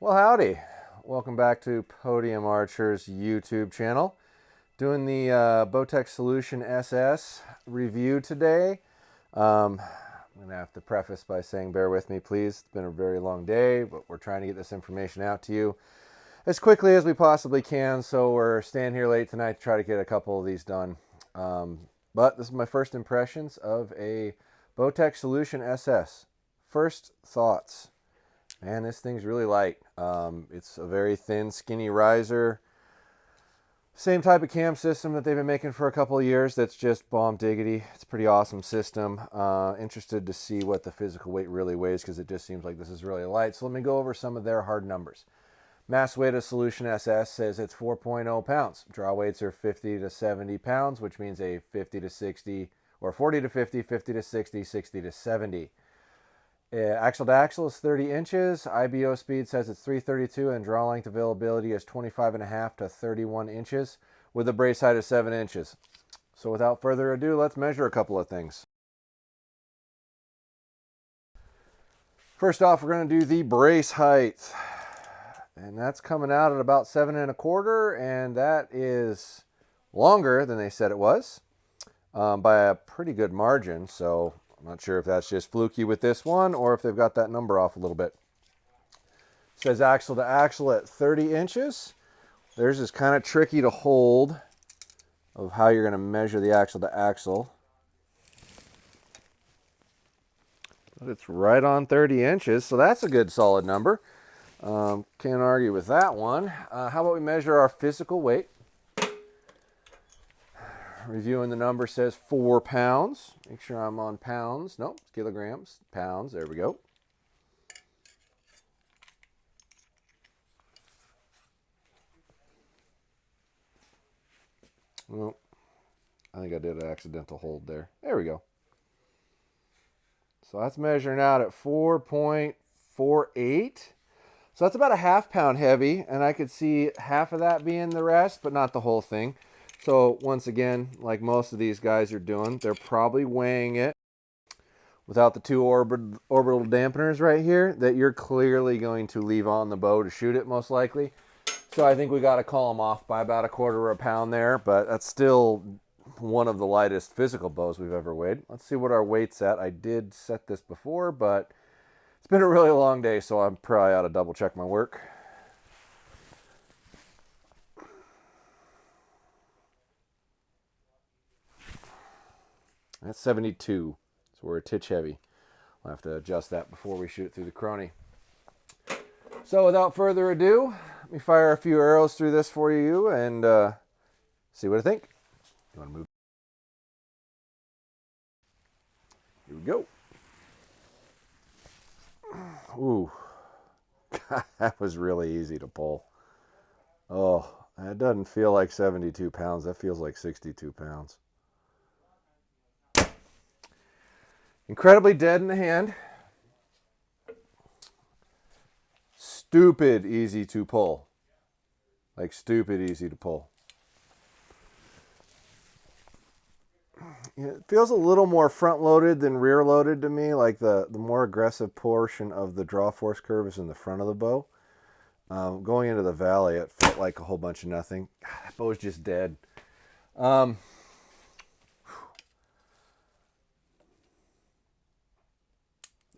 Well, howdy. Welcome back to Podium Archer's YouTube channel. Doing the Bowtech Solution SS review today. I'm going to have to preface by saying bear with me, please. It's been a very long day, but we're trying to get this information out to you as quickly as we possibly can. So we're staying here late tonight to try to get a couple of these done. But this is my first impressions of a Bowtech Solution SS. First thoughts. Man, this thing's really light. It's a very thin, skinny riser. Same type of cam system that they've been making for a couple of years. That's just bomb diggity. It's a pretty awesome system. Interested to see what the physical weight really weighs because it just seems like this is really light. So let me go over some of their hard numbers. Mass weight of Solution SS says it's 4.0 pounds. Draw weights are 50 to 70 pounds, which means a 50 to 60, or 40 to 50, 50 to 60, 60 to 70. Axle to axle is 30 inches. IBO speed says it's 332 and draw length availability is 25.5 to 31 inches with a brace height of 7 inches. So without further ado, let's measure a couple of things. First off, we're going to do the brace height. And that's coming out at about 7.25, and that is longer than they said it was by a pretty good margin. So I'm not sure if that's just fluky with this one or if they've got that number off a little bit. It says axle to axle at 30 inches. Theirs is kind of tricky to hold of how you're going to measure the axle to axle. But it's right on 30 inches, so that's a good solid number. Can't argue with that one. How about we measure our physical weight? Reviewing the number says 4 pounds. Make sure I'm on pounds. Nope, kilograms, pounds. There we go. Well, I think I did an accidental hold there. There we go. So that's measuring out at 4.48. So that's about a ½ pound heavy, and I could see half of that being the rest, but not the whole thing. So once again, like most of these guys are doing, they're probably weighing it without the two orbital dampeners right here that you're clearly going to leave on the bow to shoot it most likely. So I think we got to call them off by about 1/4 pound there, but that's still one of the lightest physical bows we've ever weighed. Let's see what our weight's at. I did set this before, but it's been a really long day, so I'm probably ought to double check my work. That's 72, so we're a titch heavy. I'll have to adjust that before we shoot it through the crony. So without further ado, let me fire a few arrows through this for you and see what I think. You want to move? Here we go. Ooh, that was really easy to pull. Oh, that doesn't feel like 72 pounds. That feels like 62 pounds. Incredibly dead in the hand. Stupid easy to pull. Like stupid easy to pull. It feels a little more front loaded than rear loaded to me. Like the more aggressive portion of the draw force curve is in the front of the bow. Going into the valley, it felt like a whole bunch of nothing. God, that bow is just dead.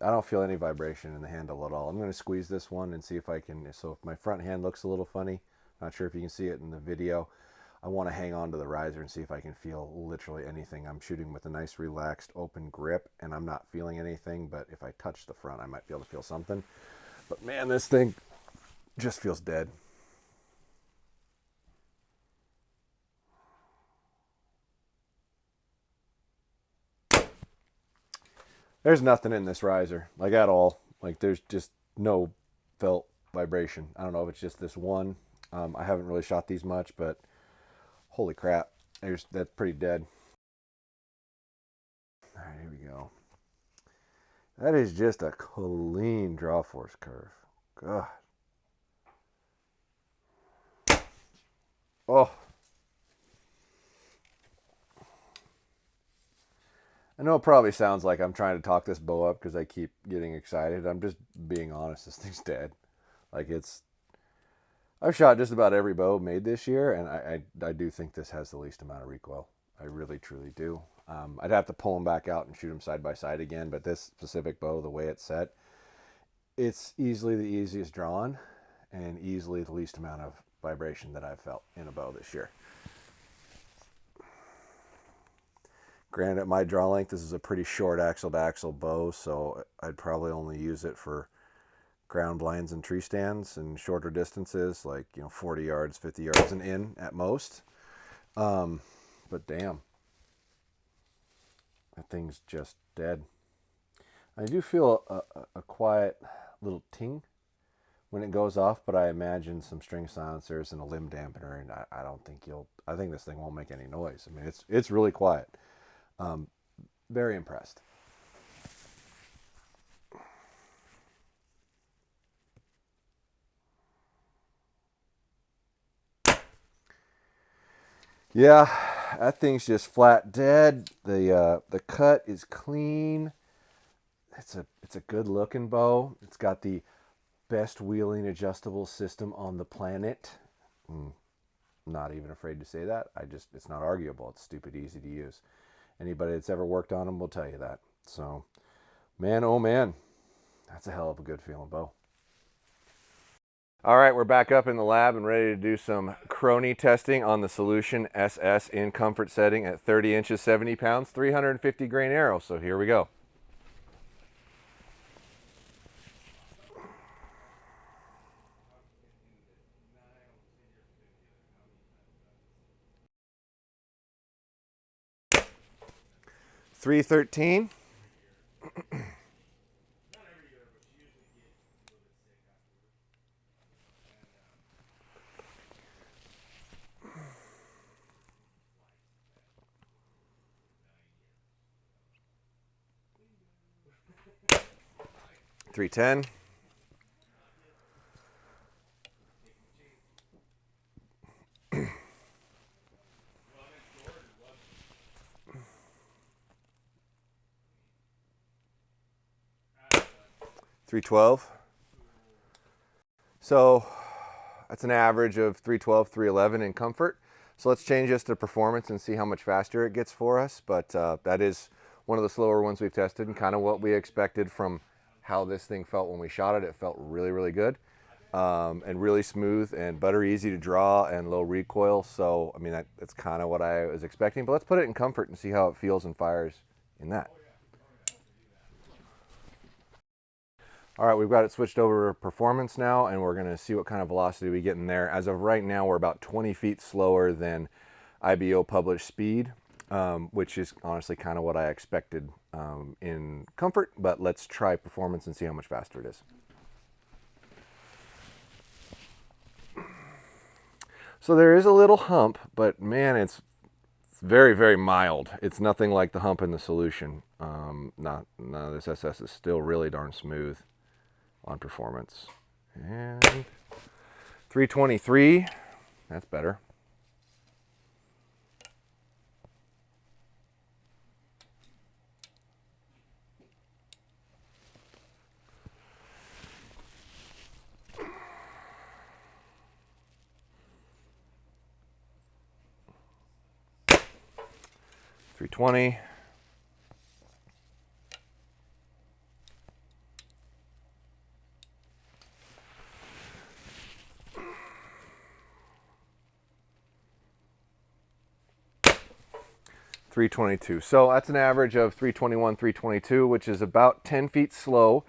I don't feel any vibration in the handle at all. I'm going to squeeze this one and see if I can. So if my front hand looks a little funny, not sure if you can see it in the video, I want to hang on to the riser and see if I can feel literally anything. I'm shooting with a nice relaxed open grip and I'm not feeling anything, but if I touch the front, I might be able to feel something. But man, this thing just feels dead. There's nothing in this riser, like at all. Like there's just no felt vibration. I don't know if it's just this one. I haven't really shot these much, but holy crap, that's pretty dead. All right, here we go. That is just a clean draw force curve. God. Oh. I know it probably sounds like I'm trying to talk this bow up because I keep getting excited. I'm just being honest. This thing's dead. Like I've shot just about every bow made this year, and I do think this has the least amount of recoil. I really, truly do. I'd have to pull them back out and shoot them side by side again, but this specific bow, the way it's set, it's easily the easiest drawn and easily the least amount of vibration that I've felt in a bow this year. Granted, at my draw length, this is a pretty short axle-to-axle bow, so I'd probably only use it for ground blinds and tree stands and shorter distances, like 40 yards, 50 yards and in at most. But damn, that thing's just dead. I do feel a quiet little ting when it goes off, but I imagine some string silencers and a limb dampener, and I don't think I think this thing won't make any noise. I mean, it's really quiet. Very impressed. Yeah, that thing's just flat dead. The cut is clean. It's a good looking bow. It's got the best wheeling adjustable system on the planet. I'm not even afraid to say that. It's not arguable. It's stupid easy to use. Anybody that's ever worked on them will tell you that. So, man, oh man, that's a hell of a good feeling bow. All right, we're back up in the lab and ready to do some crony testing on the Solution SS in comfort setting at 30 inches, 70 pounds, 350 grain arrow. So here we go. .313. .310. .312. So that's an average of 312, 311 in comfort. So let's change this to performance and see how much faster it gets for us. But that is one of the slower ones we've tested, and kind of what we expected from how this thing felt when we shot it. It felt really, really good, and really smooth and buttery easy to draw and low recoil. So, I mean, that's kind of what I was expecting. But let's put it in comfort and see how it feels and fires in that. All right, we've got it switched over to performance now, and we're gonna see what kind of velocity we get in there. As of right now, we're about 20 feet slower than IBO published speed, which is honestly kind of what I expected in comfort, but let's try performance and see how much faster it is. So there is a little hump, but man, it's very, very mild. It's nothing like the hump in the Solution. No, this SS is still really darn smooth on performance. And 323, that's better. .320. .322. So that's an average of 321, 322, which is about 10 feet slow.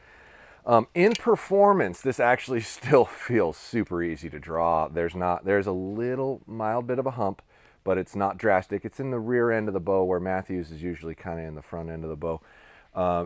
In performance, this actually still feels super easy to draw. There's a little mild bit of a hump, but it's not drastic. It's in the rear end of the bow, where Matthews is usually kind of in the front end of the bow.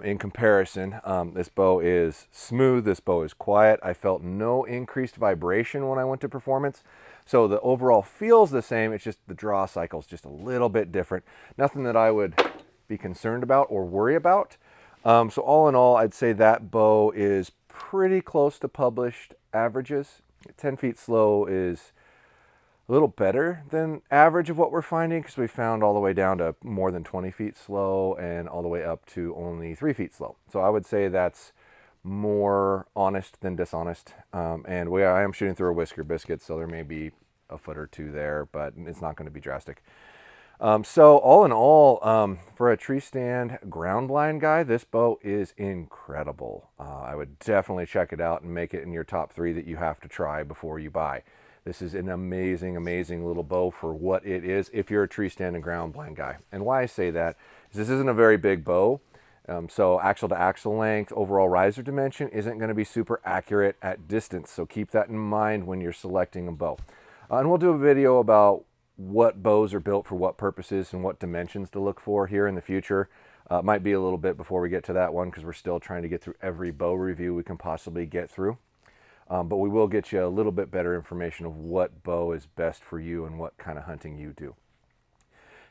In comparison, this bow is smooth, this bow is quiet. I felt no increased vibration when I went to performance. So the overall feels the same, it's just the draw cycle is just a little bit different. Nothing that I would be concerned about or worry about. So all in all, I'd say that bow is pretty close to published averages. 10 feet slow is a little better than average of what we're finding, because we found all the way down to more than 20 feet slow and all the way up to only 3 feet slow. So I would say that's more honest than dishonest. And I am shooting through a whisker biscuit, so there may be a foot or two there, but it's not going to be drastic. So all in all, for a tree stand ground blind guy, this bow is incredible. I would definitely check it out and make it in your top 3 that you have to try before you buy. This is an amazing, amazing little bow for what it is if you're a tree stand and ground blind guy. And why I say that is this isn't a very big bow. So axle to axle length, overall riser dimension isn't going to be super accurate at distance. So keep that in mind when you're selecting a bow. And we'll do a video about what bows are built for what purposes and what dimensions to look for here in the future. Might be a little bit before we get to that one because we're still trying to get through every bow review we can possibly get through. But we will get you a little bit better information of what bow is best for you and what kind of hunting you do.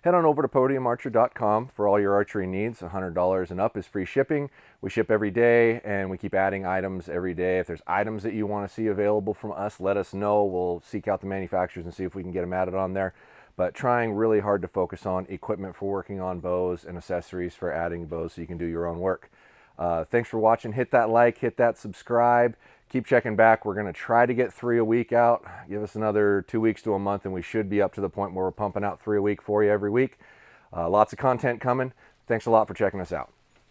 Head on over to podiumarcher.com for all your archery needs. $100 and up is free shipping. We ship every day and we keep adding items every day. If there's items that you want to see available from us, let us know. We'll seek out the manufacturers and see if we can get them added on there. But trying really hard to focus on equipment for working on bows and accessories for adding bows so you can do your own work. Thanks for watching. Hit that like, hit that subscribe. Keep checking back. We're going to try to get 3 a week out. Give us another 2 weeks to a month and we should be up to the point where we're pumping out 3 a week for you every week. Lots of content coming. Thanks a lot for checking us out.